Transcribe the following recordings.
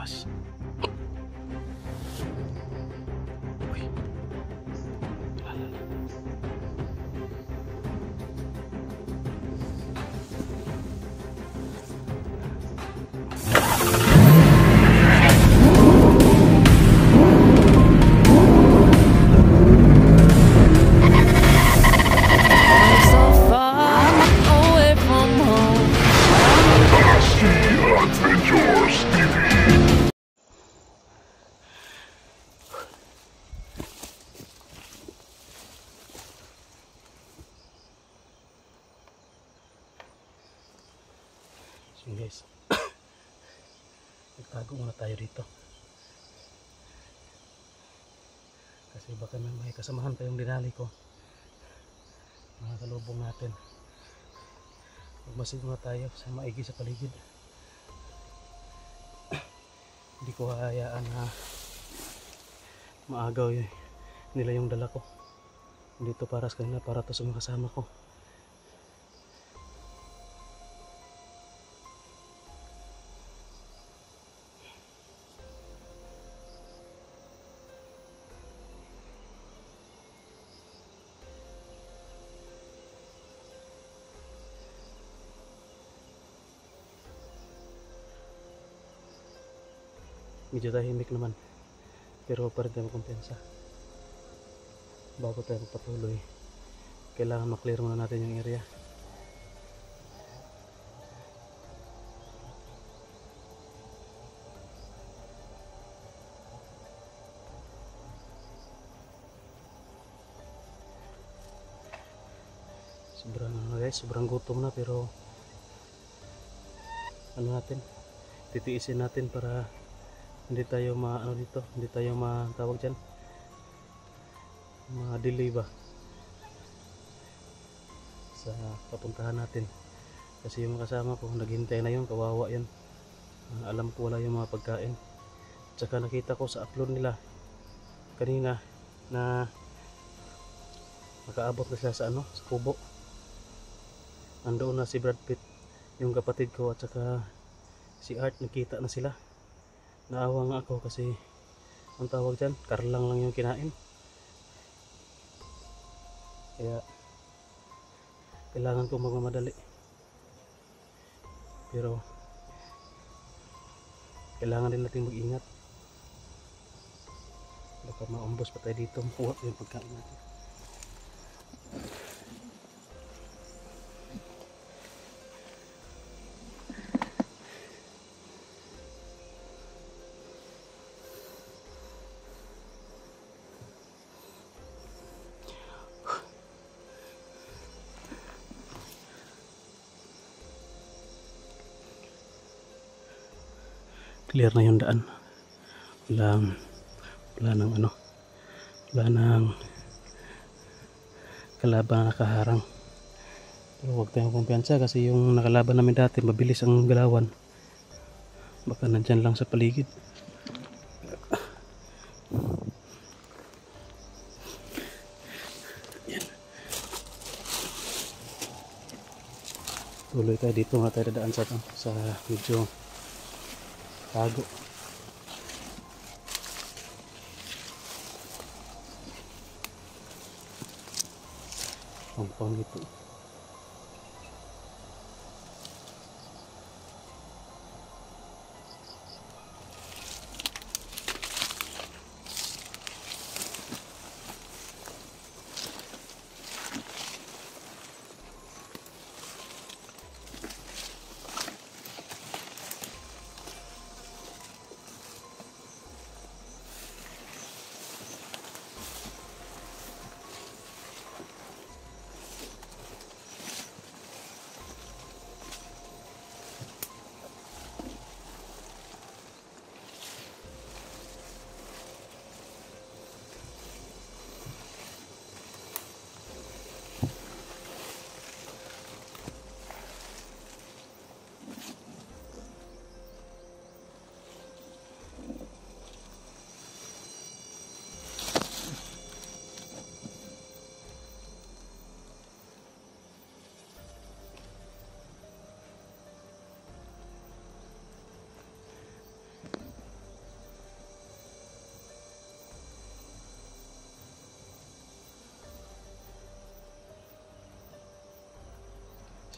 labas. Uy. Lala. So guys, nagtago muna tayo dito kasi baka may kasamahan tayong dinali ko, mga kalubong natin. Magmasid muna tayo sa maigi sa paligid. Hindi ko hayaan na maagaw nila yung dala ko dito para sa kanila, para to sa mga kasama ko. Medyo tahimik naman, pero pa rin tayo makumpensa. Bago tayo magpatuloy, kailangan maklear muna natin yung area. Sobrang gutom na, pero ano natin, titiisin natin para hindi tayo hindi tayo matawag dyan, ma-delay ba sa papuntahan natin. Kasi yung kasama ko naghintay na yun, kawawa yun. Alam ko wala yung mga pagkain. Tsaka nakita ko sa upload nila kanina na makaabot na sila sa sa kubo. Andoon na si Brad Pitt, yung kapatid ko, at saka si Art, nakita na sila. Naawa nga ako kasi ang tawag dyan, karlang lang yung kinain. Kaya kailangan kong magmamadali, pero kailangan din natin mag-ingat. Baka maumbos pa tayo dito, makuha yung pagkain natin. Clear na yung daan. Wala nang kalaban na nakaharang. Pero huwag tayong kumpiyansa kasi yung nakalaban namin dati mabilis ang galawan. Baka nandyan lang sa paligid. Yan. Tuloy tayo dito, nga tayo dadaan sa medyo tago. Pang ito.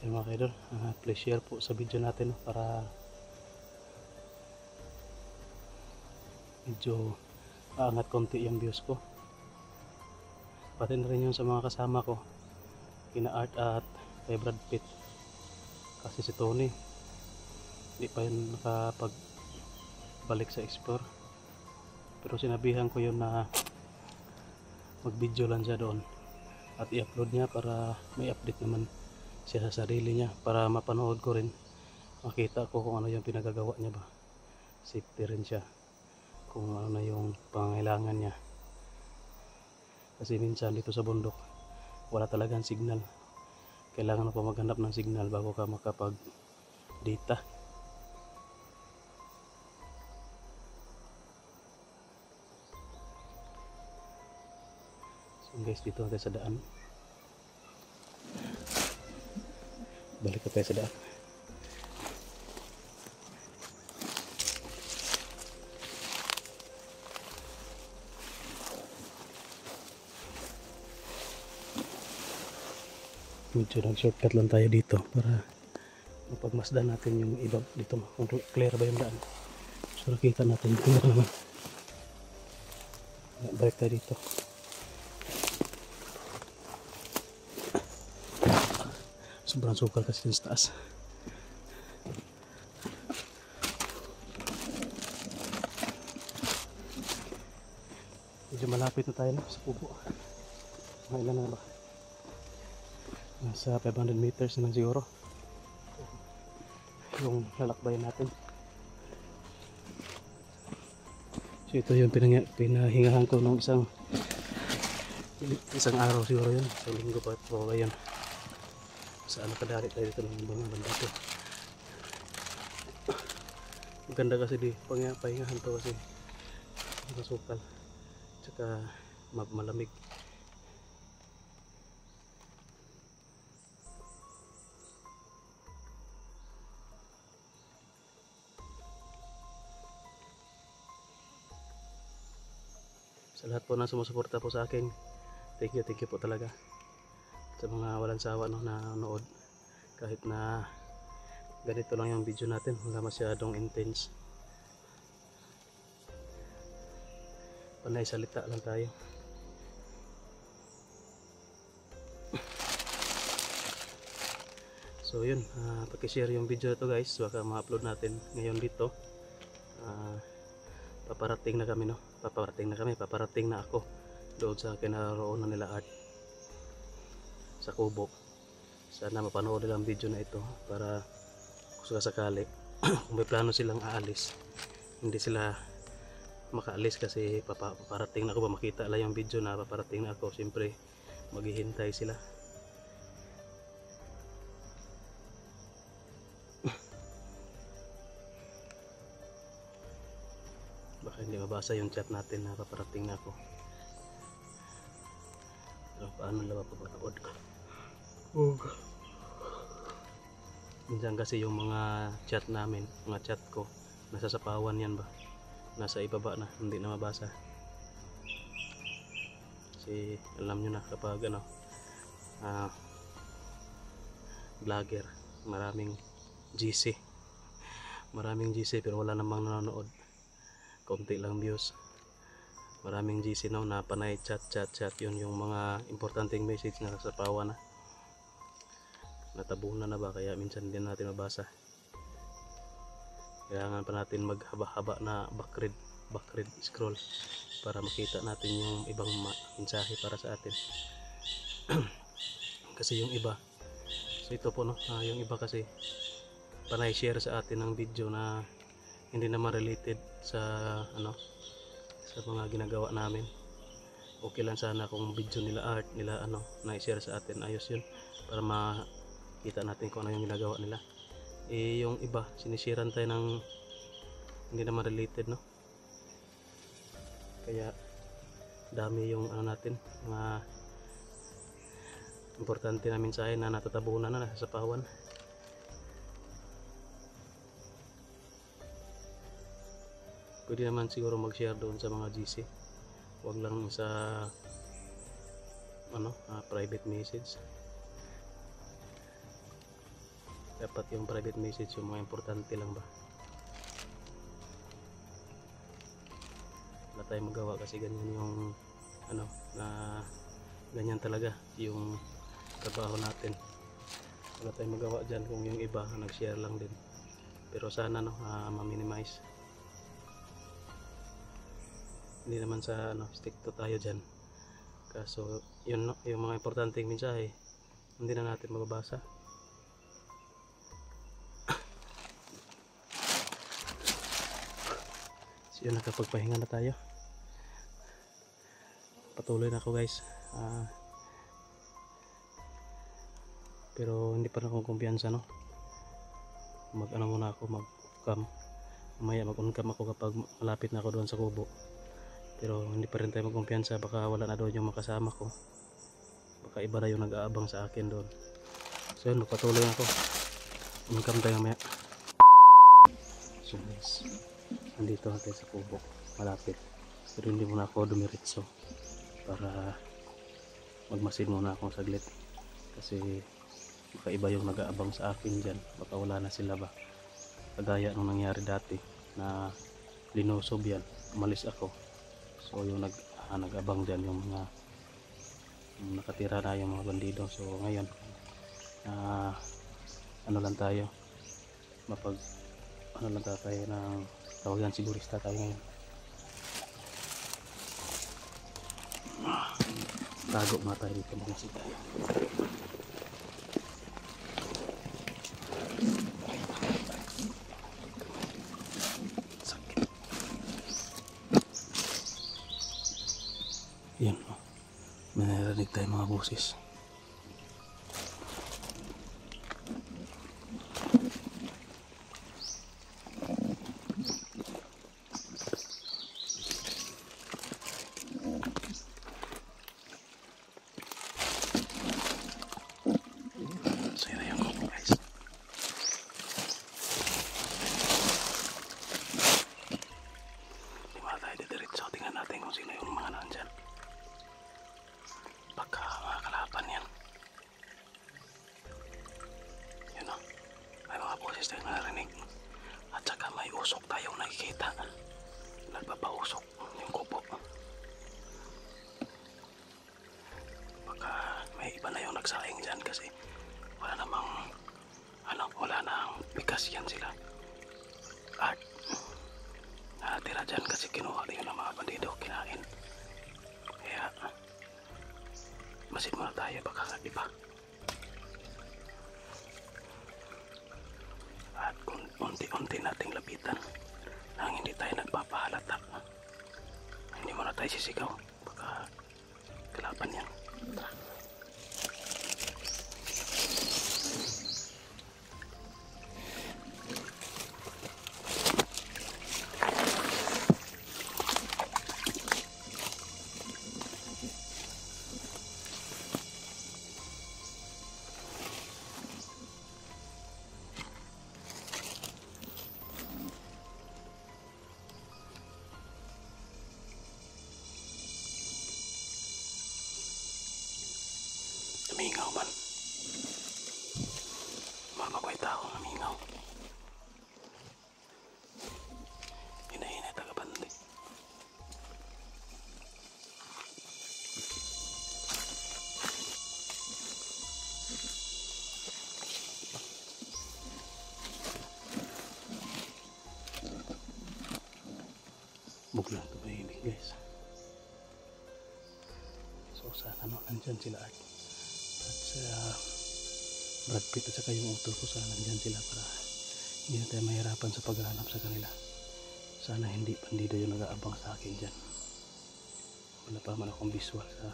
So mga kaidol, please share po sa video natin, no, para medyo aangat konti yung views ko. Pati na rin yung sa mga kasama ko, kina Art at kay Brad Pitt. Kasi si Tony hindi pa yun nakapagbalik sa explore, pero sinabihan ko yun na mag video lang siya doon at i-upload niya para may update naman siya sa sarili niya, para mapanood ko rin, makita ko kung ano yung pinagagawa niya ba, safety rin siya, kung ano na yung pangailangan niya. Kasi minsan dito sa bundok wala talagang signal, kailangan mo pa maghanap ng signal bago ka makapag data. So guys, dito tayo sa daan, balik ka tayo sa daan. Medyo nag-shortcut lang tayo dito para mapagmasdan natin yung iba dito, kung clear ba yung daan. So nakita natin clear naman. Balik tayo dito. Sobrang sukal kasi sa taas. Medyo malapit na tayo na sa kubo. Mga ilan na ba? Nasa 500 meters naman siguro yung lalakbayan natin. So ito yung pinahingahan ko nung isang araw siguro yun, sa linggo pa o ngayon. Saan nakadali tayo dito ng mga banda ito. Maganda kasi di pahingahan to kasi masukal tsaka malamig. Sa lahat po na sumusuporta po sa akin, thank you po talaga. Sa mga walang sawa, no, na nanood, kahit na ganito lang yung video natin, wala masyadong intense, panay salita lang tayo. So yun, paki-share yung video na to guys, baka ma-upload natin ngayon dito. Paparating na kami, no? Paparating na ako doon sa kinaroonan nila Art sa kubo. Sana mapanood nila ang video na ito para kung sakali kung may plano silang aalis, hindi sila makaalis kasi paparating na ako, ba makita lang yung video na paparating na ako, siyempre maghihintay sila. Baka hindi mabasa yung chat natin na paparating na ako. So, paano lang papanood ka? Minsan kasi yung mga chat namin, mga chat ko, nasa sapawan yan ba, nasa ibaba na, hindi na mabasa. Kasi alam nyo na kapag vlogger, maraming GC pero wala namang nanonood, konti lang views. Maraming GC now na panay chat, yun yung mga importanteng message na nasa sapawan na, natabunan na ba, kaya minsan din natin mabasa. Kailangan pa natin maghaba-haba na backread scroll para makita natin yung ibang mensahe para sa atin. Kasi yung iba, so ito po, no, yung iba kasi panay share sa atin ng video na hindi naman related sa sa mga ginagawa namin. Okay lang sana kung video nila Art, nila na-share sa atin, ayos yun, para makita natin kung ano yung ginagawa nila. Yung iba sinisiran tayo ng hindi naman related, no, kaya dami yung natin, mga importante na mensahe na natatabunan na sa sapawan. Pwede naman siguro mag-share doon sa mga GC, wag lang sa private message. Dapat yung private message yung mga importante lang ba. Wala tayong magawa kasi ganyan yung ano na ganyan talaga yung trabaho natin. Wala tayong magawa dyan kung yung iba nag-share lang din. Pero sana no, ma-minimize. Hindi naman sa ano, stick to tayo dyan. Kaso yun no, yung mga importanteng mensahe hindi na natin mababasa. So yun, nakapagpahinga na tayo. Patuloy na ako guys. Pero hindi pa rin akong kumpiyansa no. Mag ano muna ako, mag cam. Mamaya mag on cam ako kapag malapit na ako doon sa kubo. Pero hindi pa rin tayo magkumpiyansa, baka wala na doon yung makasama ko. Baka iba na yung nag-aabang sa akin doon. So yun, magpatuloy ako. On cam tayo mamaya. So guys, nandito natin sa kubo, malapit. Pero hindi muna ako dumiritso para magmasid muna ako saglit. Kasi baka iba yung nag-aabang sa akin dyan, baka wala na sila ba. Kagaya nung nangyari dati na linusob yan, umalis ako. So yung nag-abang dyan yung mga yung nakatira na yung mga bandido. So ngayon ano lang tayo, ano lang tayo ng tawagan, sigurista tayo ngayon. Tago nga tayo dito mga sita. Yan, may narinig tayo mga boses. So yun na yung kubo guys. Di ba tayo didiretso, tingnan natin kung sino yung mga nandyan. Baka mga kalaban yan. Yun o, may mga boses tayong narinig. At saka may usok tayong nakikita. Nagpapausok yung kubo. Baka may iba na yung nagsaing dyan kasi wala namang wala nang bigas yan sila. At natira dyan kasi kinuha rin yung mga bandido, kinain. Kaya masid muna tayo, baka iba. At unti-unti nating lapitan nang hindi tayo nagpapahalata. Hindi muna tayo sisigaw, baka kalaban yan. Tara. Namingaw man. Mamakoy tao, namingaw. Hinahinay taga-bandi. Buglang tumahimik guys. So sana no, nandyan sila at sa Brad Pitt at saka yung auto ko, sana nandyan sila para hindi na tayo mahirapan sa paghahanap sa kanila. Sana hindi bandido yung nag-aabang sa akin dyan. Wala pa man akong visual sa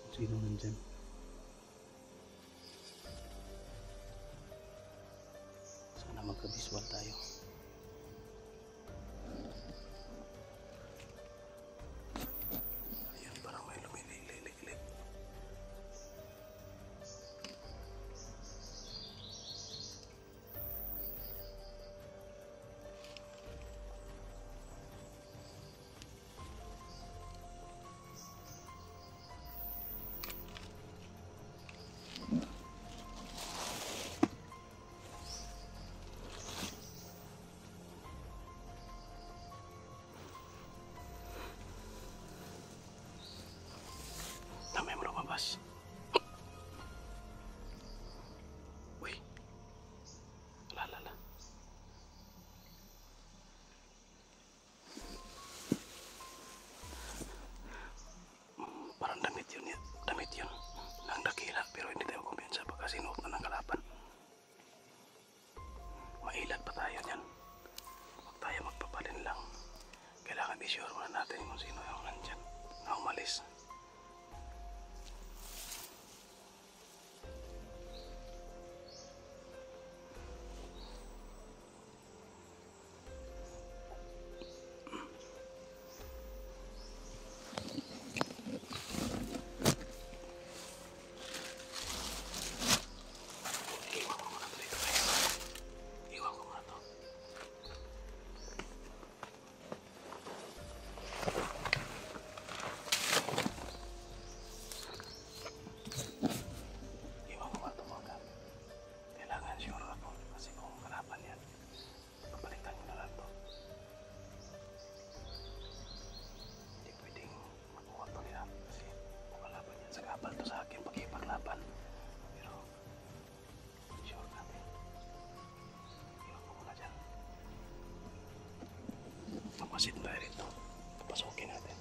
kung sino nandyan. Sana magka-visual tayo. Ayun, parang may lumililik-lik. natin kung sino yung nandyan na umalis. Iwan ko muna to dito guys. Iwan ko muna to. Iwan ko muna to mga kami. Kailangan sure ako kasi kung kalaban yan, papalitan ko na lang to. Hindi pwedeng makuha to nila kasi kung kalaban yan, sa kapal to sa akin pag-ipaglaban. Pero sure natin. Iwan ko muna dyan. Mapasit tayo rito. Papasukin natin.